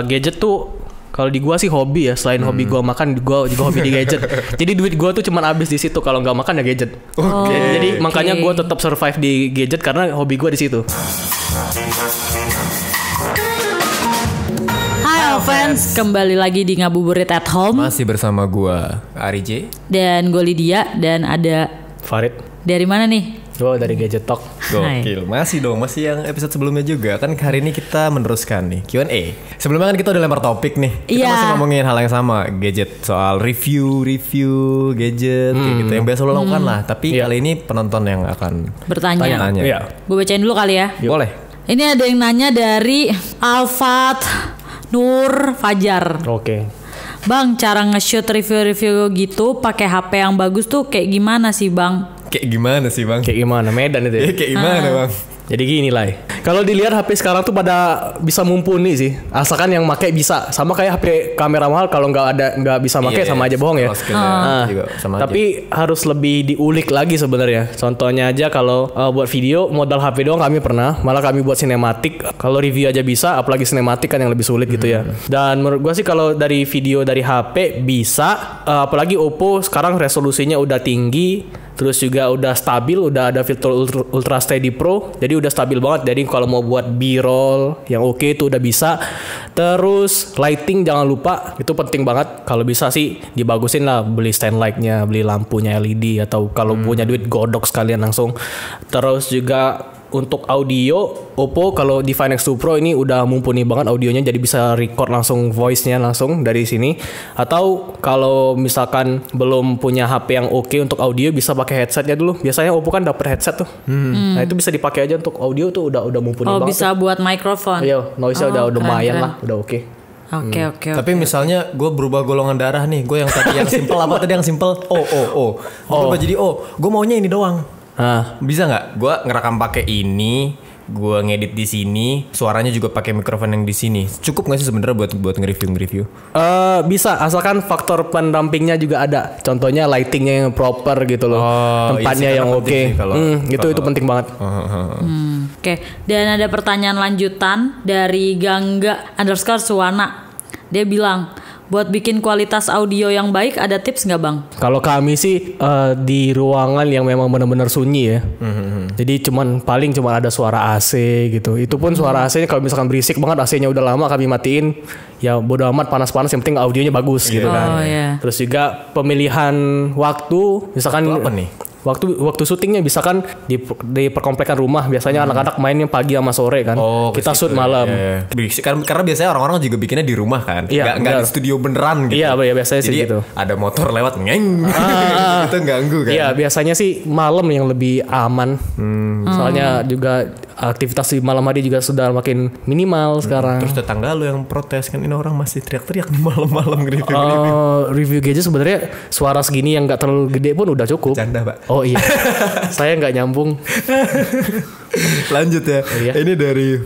gadget tuh kalau di gua sih hobi ya. Selain hobi gua makan, gua juga hobi di gadget. Jadi duit gua tuh cuman habis di situ kalau nggak makan ya gadget. Jadi makanya gua tetap survive di gadget karena hobi gua di situ. Hai fans, kembali lagi di Ngabuburit at Home. Masih bersama gua Ari J dan gue Lydia dan ada Farid. Dari mana nih? Gua dari Gadget Talk. Gokil. Masih yang episode sebelumnya juga. Kan hari ini kita meneruskan nih Q&A. Sebelumnya kan kita udah lempar topik nih. Kita masih ngomongin hal yang sama, gadget, soal review gadget kayak gitu yang biasa lo lakukan lah. Tapi kali ini penonton yang akan bertanya. Iya. Gue bacain dulu kali ya. Boleh. Ini ada yang nanya dari Alfat Nur Fajar. Oke. Bang, cara nge-shoot review-review gitu pakai HP yang bagus tuh kayak gimana sih, Bang? Kayak gimana sih, Bang? Kayak gimana? Medan itu ya? Kayak gimana, Bang? Jadi gini lah. Kalau dilihat HP sekarang tuh pada bisa mumpuni sih. Asalkan yang make bisa. Sama kayak HP kamera mahal kalau nggak bisa make sama aja bohong ya. Juga sama tapi harus lebih diulik lagi sebenarnya. Contohnya aja kalau buat video modal HP doang kami pernah. Malah kami buat sinematik. Kalau review aja bisa, apalagi sinematik kan yang lebih sulit gitu ya. Dan menurut gua sih kalau dari video dari HP bisa. Apalagi Oppo sekarang resolusinya udah tinggi. Terus juga udah stabil, udah ada fitur Ultra Steady Pro, jadi udah stabil banget. Jadi kalau mau buat B-roll yang oke itu udah bisa. Terus lighting jangan lupa, itu penting banget. Kalau bisa sih dibagusin lah, beli stand light-nya, beli lampunya LED atau kalau punya duit godok sekalian langsung. Terus juga untuk audio, Oppo kalau di Find X2 Pro ini udah mumpuni banget audionya, jadi bisa record langsung voice-nya langsung dari sini. Atau kalau misalkan belum punya HP yang oke untuk audio, bisa pakai headsetnya dulu. Biasanya Oppo kan dapet headset tuh. Nah itu bisa dipakai aja untuk audio tuh udah mumpuni banget. Oh bisa tuh buat mikrofon. Iya, noise-nya udah lumayan lah, udah oke. Oke. Tapi misalnya gue berubah golongan darah nih, gue yang tadi yang simple apa tadi yang simple? Berubah jadi gue maunya ini doang. Bisa nggak? Gue ngerekam pakai ini, gue ngedit di sini, suaranya juga pakai mikrofon yang di sini. Cukup nggak sih sebenarnya buat nge-review? Bisa, asalkan faktor pendampingnya juga ada. Contohnya lightingnya yang proper gitu loh, tempatnya yang oke. Itu penting banget. Oke. Dan ada pertanyaan lanjutan dari Gangga_Suwana. Dia bilang, buat bikin kualitas audio yang baik ada tips nggak, Bang? Kalau kami sih di ruangan yang memang benar-benar sunyi ya. Jadi paling ada suara AC gitu. Itu pun suara AC-nya kalau misalkan berisik banget, AC-nya udah lama kami matiin, ya bodo amat panas-panas, yang penting audionya bagus gitu kan. Terus juga pemilihan waktu, misalkan apa nih? Waktu syutingnya bisa kan di perkomplekan rumah, biasanya anak-anak mainnya pagi sama sore kan. Kita shoot malam. Karena biasanya orang-orang juga bikinnya di rumah kan. Nggak di studio beneran gitu. Iya, biasanya sih gitu. Ada motor lewat ngeng. Itu ganggu kan. Iya, biasanya sih malam yang lebih aman. Soalnya juga aktivitas di malam hari juga sudah makin minimal sekarang. Terus tetangga lu yang protes kan, ini orang masih teriak-teriak di malam-malam review. Review gadget sebenarnya suara segini yang nggak terlalu gede pun udah cukup. Canda, Pak. Oh iya, saya nggak nyambung. Lanjut ya. Ini dari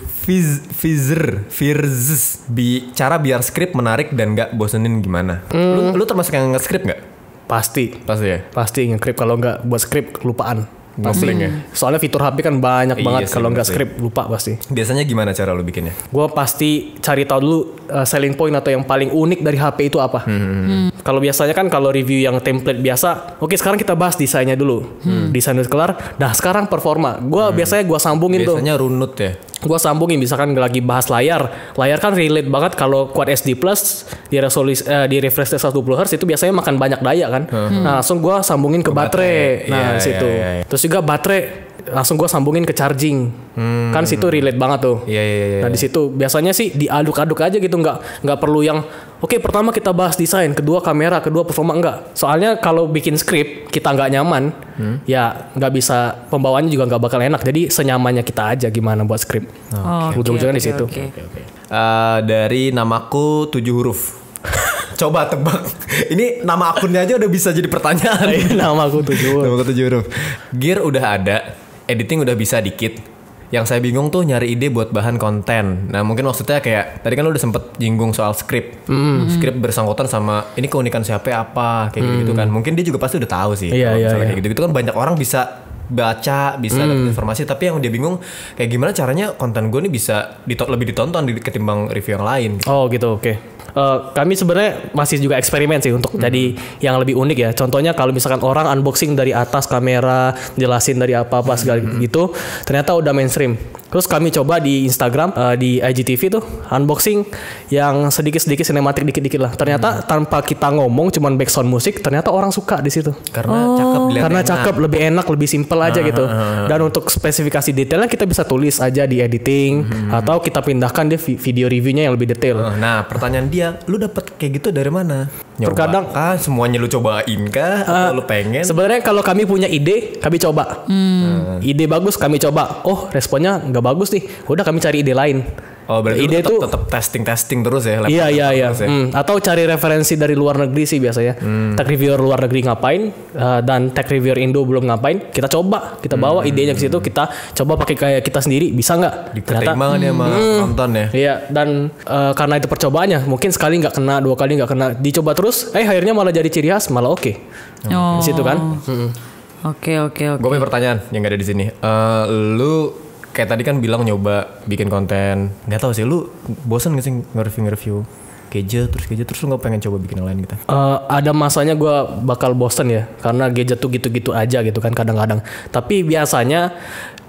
Firzz. Cara biar skrip menarik dan nggak bosenin gimana? Lu termasuk yang nge-skrip nggak? Pasti ya. Pasti nge-skrip. Kalau nggak buat skrip kelupaan. Pasti. Ya? Soalnya fitur HP kan banyak banget, kalau nggak skrip lupa pasti. Biasanya gimana cara lu bikinnya? Gue pasti cari tahu dulu selling point atau yang paling unik dari HP itu apa. Kalau biasanya kan kalau review yang template biasa, oke sekarang kita bahas desainnya dulu. Desain udah kelar. Nah sekarang performa. Biasanya gue sambungin tuh. Biasanya runut ya. Gue sambungin, misalkan lagi bahas layar kan relate banget. Kalau Quad SD Plus di resolusi di refresh rate 120 Hz itu biasanya makan banyak daya kan. Nah langsung gue sambungin ke baterai. Nah di situ. Terus juga baterai langsung gue sambungin ke charging. Kan situ relate banget tuh. Nah di situ biasanya sih diaduk-aduk aja gitu, nggak perlu yang oke, pertama kita bahas desain, kedua kamera, kedua performa, enggak. Soalnya kalau bikin skrip kita nggak nyaman, ya nggak bisa, pembawaannya juga nggak bakal enak. Jadi senyamannya kita aja gimana buat skrip. Ujung-ujungnya di situ. Dari namaku 7 huruf. Coba tebak. Ini nama akunnya aja udah bisa jadi pertanyaan. Namaku 7 huruf. Namaku 7 huruf. Gear udah ada, editing udah bisa dikit. Yang saya bingung tuh nyari ide buat bahan konten. Nah mungkin maksudnya kayak tadi kan lu udah sempet jinggung soal skrip. Skrip bersangkutan sama ini keunikan siapa apa kayak gitu kan. Mungkin dia juga pasti udah tahu sih. Iya. Kayak gitu kan banyak orang bisa baca, bisa dapat informasi, tapi yang dia bingung kayak gimana caranya konten gue nih bisa lebih ditonton ketimbang review yang lain. Oh gitu, oke. Kami sebenarnya masih juga eksperimen sih untuk jadi yang lebih unik ya. Contohnya kalau misalkan orang unboxing dari atas kamera, jelasin dari apa-apa segala gitu, ternyata udah mainstream. Terus kami coba di Instagram, di IGTV tuh unboxing yang sedikit-sedikit sinematik dikit-dikit lah. Ternyata tanpa kita ngomong, cuman background musik, ternyata orang suka di situ. Karena cakep, karena cakep, lebih enak, lebih simple aja gitu. Dan untuk spesifikasi detailnya kita bisa tulis aja di editing atau kita pindahkan di video reviewnya yang lebih detail. Nah, pertanyaan dia, lu dapet kayak gitu dari mana? Terkadang kah semuanya lu cobain kah atau lu pengen? Sebenarnya kalau kami punya ide, kami coba. Ide bagus kami coba. Oh, responnya nggak bagus nih. Udah kami cari ide lain. Oh, berarti ide itu tetap testing terus ya? Iya. Atau cari referensi dari luar negeri sih biasanya. Tech reviewer luar negeri ngapain dan tech reviewer Indo belum ngapain, kita coba, kita bawa idenya ke situ, kita coba pakai kayak kita sendiri, bisa nggak? Diterima ya sama nonton ya? Iya, dan karena itu percobaannya, mungkin sekali nggak kena, 2 kali nggak kena, dicoba terus, akhirnya malah jadi ciri khas, malah oke. Di situ kan? Oke. Gue punya pertanyaan yang gak ada di sini. Lu kayak tadi kan bilang nyoba bikin konten, nggak tahu sih lu bosan gak sih nge-review gadget terus lu nggak pengen coba bikin yang lain gitu? Ada masanya gue bakal bosen ya, karena gadget tuh gitu-gitu aja gitu kan kadang-kadang. Tapi biasanya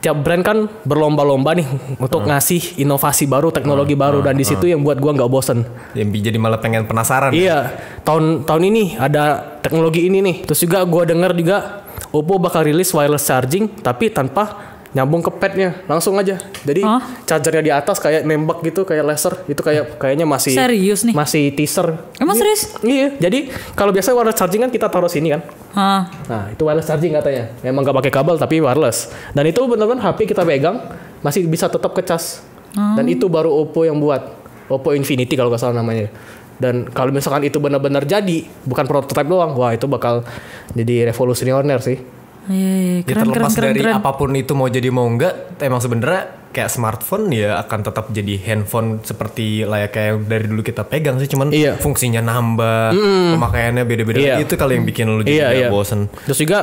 tiap brand kan berlomba-lomba nih untuk ngasih inovasi baru, teknologi baru, dan di situ yang buat gue nggak bosen. Yang jadi malah pengen penasaran. Iya, tahun ini ada teknologi ini nih. Terus juga gue dengar juga Oppo bakal rilis wireless charging tapi tanpa nyambung ke padnya, langsung aja. Jadi chargernya di atas kayak nembak gitu, kayak laser. Itu kayaknya masih serius nih? Masih teaser. Emang serius? Iya. Jadi kalau biasa wireless charging kan kita taruh sini kan. Nah, itu wireless charging katanya. Memang gak pakai kabel tapi wireless. Dan itu benar-benar HP kita pegang masih bisa tetap kecas. Dan itu baru Oppo yang buat. Oppo Infinity kalau gak salah namanya. Dan kalau misalkan itu benar-benar jadi, bukan prototype doang, wah itu bakal jadi revolusioner sih. Iya, keren, terlepas dari apapun itu mau jadi mau enggak, emang sebenarnya kayak smartphone ya akan tetap jadi handphone seperti layaknya yang dari dulu kita pegang sih, cuman fungsinya nambah, pemakaiannya beda-beda. Itu kali yang bikin lu juga bosen. Terus juga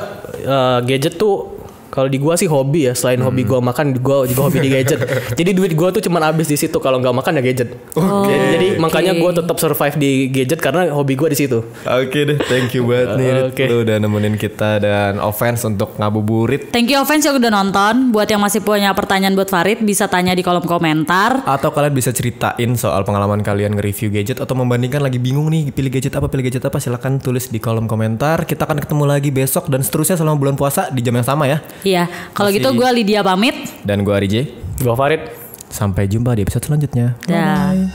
gadget tuh kalau di gua sih hobi ya, selain hobi gua makan, gua juga hobi di gadget. Jadi duit gua tuh cuma habis di situ, kalau nggak makan ya gadget. Jadi makanya gua tetap survive di gadget karena hobi gua di situ. Oke deh, thank you banget nih lu udah nemenin kita, dan Offense untuk ngabuburit. Thank you Offense yang udah nonton. Buat yang masih punya pertanyaan buat Farid, bisa tanya di kolom komentar. Atau kalian bisa ceritain soal pengalaman kalian nge-review gadget atau membandingkan lagi bingung nih pilih gadget apa, silakan tulis di kolom komentar. Kita akan ketemu lagi besok dan seterusnya selama bulan puasa di jam yang sama ya. Iya, kalau gitu gue Lydia pamit. Dan gue RJ. Gue Farid. Sampai jumpa di episode selanjutnya. Bye.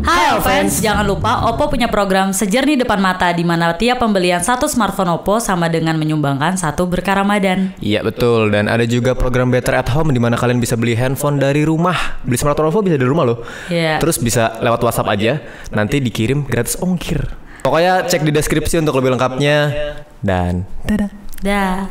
Hai Offense, jangan lupa Oppo punya program Sejernih Depan Mata, di mana tiap pembelian satu smartphone Oppo sama dengan menyumbangkan satu berkah Ramadan. Iya betul, dan ada juga program Better at Home di mana kalian bisa beli handphone dari rumah. Beli smartphone Oppo bisa dari rumah loh. Terus bisa lewat WhatsApp aja, nanti dikirim gratis ongkir. Pokoknya cek di deskripsi untuk lebih lengkapnya. Dan dadah. Dah.